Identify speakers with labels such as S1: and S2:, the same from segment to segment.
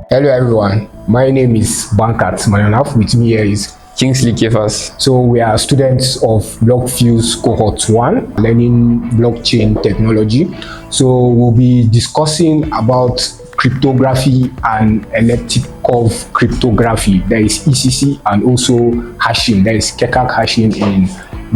S1: Hello everyone, my name is Bankat Mananaf. With me here is
S2: Kingsley Kefas.
S1: So we are students of Blockfuse Cohort 1, learning blockchain technology. So we'll be discussing about cryptography and elliptic curve cryptography. There is ECC and also hashing. There is Kekak hashing in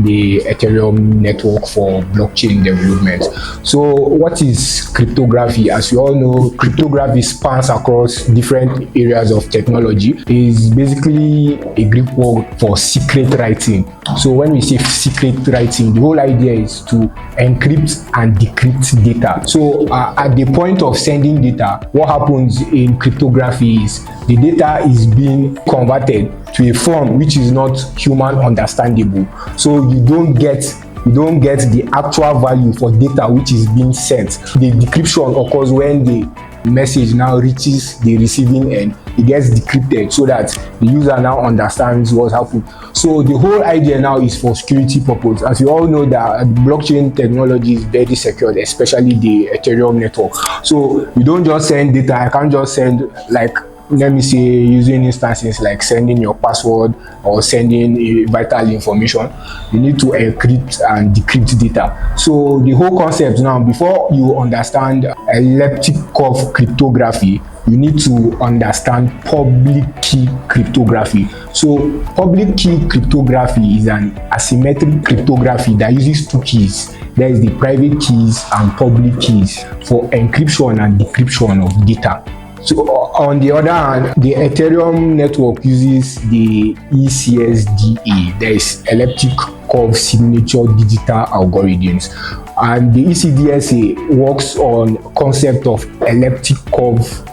S1: the Ethereum network for blockchain development. So what is cryptography? As you all know, cryptography spans across different areas of technology. It is basically a Greek word for secret writing. So when we say secret writing, the whole idea is to encrypt and decrypt data. So at the point of sending data, what happens in cryptography is the data is being converted to a form which is not human understandable. So you don't get the actual value for data which is being sent. The decryption occurs when the message now reaches the receiving end. It gets decrypted so that the user now understands what's happening. So the whole idea now is for security purpose. As you all know, that blockchain technology is very secure, especially the Ethereum network. So you don't just send data. I can't just send, like, let me say, using instances like sending your password or sending vital information. You need to encrypt and decrypt data. So the whole concept now, before you understand elliptic curve cryptography, you need to understand public key cryptography. So public key cryptography is an asymmetric cryptography that uses two keys. There is the private keys and public keys for encryption and decryption of data. So on the other hand, the Ethereum network uses the ECSDA, there is elliptic curve signature digital algorithms, and the ECDSA works on concept of elliptic curve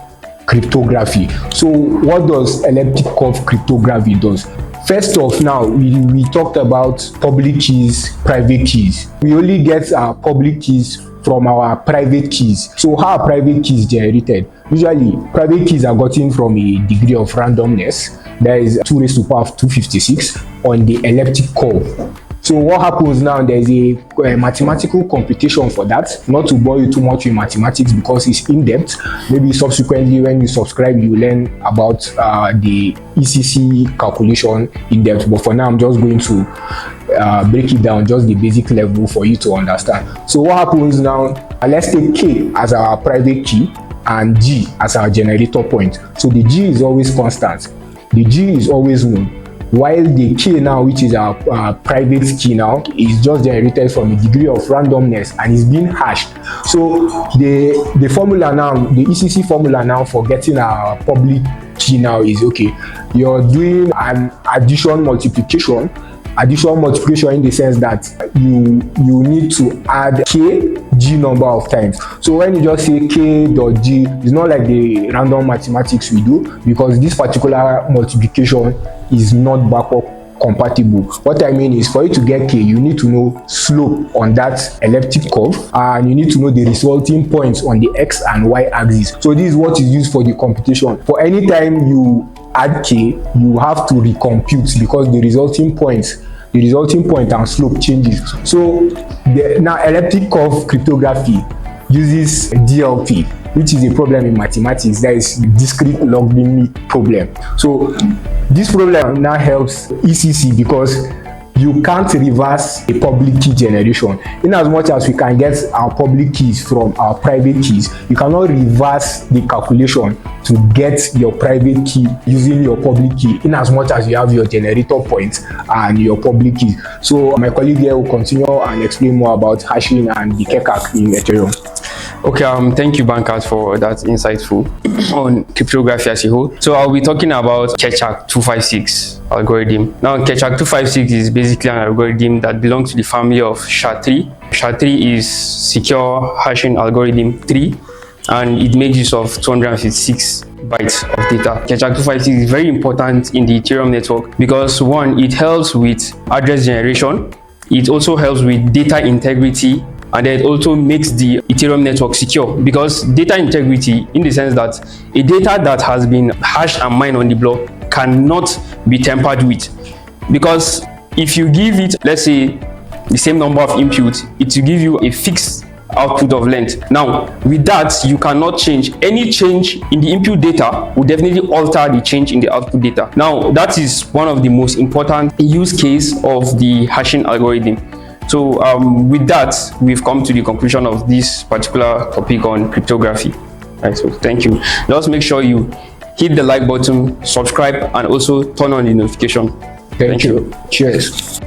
S1: cryptography. So what does elliptic curve cryptography does? First off, now we talked about public keys, private keys. We only get our public keys from our private keys. So how are private keys generated? Usually, private keys are gotten from a degree of randomness. There is 2 raised to the power of 256 on the elliptic curve. So what happens now, there's a mathematical computation for that. Not to bore you too much with mathematics because it's in-depth. Maybe subsequently when you subscribe, you learn about the ECC calculation in-depth. But for now, I'm just going to break it down, just the basic level for you to understand. So what happens now, let's take K as our private key and G as our generator point. So the G is always constant. The G is always known. While the K now, which is our private key now, is just generated from a degree of randomness and is being hashed. So the formula now, the ECC formula now for getting our public key now is, okay, you're doing an addition multiplication in the sense that you need to add K G number of times. So when you just say K dot G, it's not like the random mathematics we do, because this particular multiplication is not backward compatible. What I mean is, for you to get K, you need to know slope on that elliptic curve, and you need to know the resulting points on the X and Y axis. So this is what is used for the computation. For any time you add K, you have to recompute because the resulting point and slope changes. So now elliptic curve cryptography uses DLP, which is a problem in mathematics. That is discrete logarithmic problem. So this problem now helps ECC because you can't reverse a public key generation. In as much as we can get our public keys from our private keys, you cannot reverse the calculation to get your private key using your public key, in as much as you have your generator point and your public keys. So my colleague here will continue and explain more about hashing and the Kekak in Ethereum.
S2: Okay, thank you, Bankat, for that insightful on cryptography as a whole. So I'll be talking about Kekak 256 algorithm. Now, Kekak 256 is basically an algorithm that belongs to the family of SHA-3. SHA-3 is secure hashing algorithm 3, and it makes use of 256 bytes of data. Kekak 256 is very important in the Ethereum network because, one, it helps with address generation. It also helps with data integrity, and then it also makes the Ethereum network secure, because data integrity, in the sense that a data that has been hashed and mined on the block cannot be tampered with. Because if you give it, let's say, the same number of inputs, it will give you a fixed output of length. Now, with that, you cannot change. Any change in the input data will definitely alter the change in the output data. Now, that is one of the most important use case of the hashing algorithm. So with that, we've come to the conclusion of this particular topic on cryptography. Right, so thank you. Just make sure you hit the like button, subscribe, and also turn on the notification.
S1: Thank you. Cheers.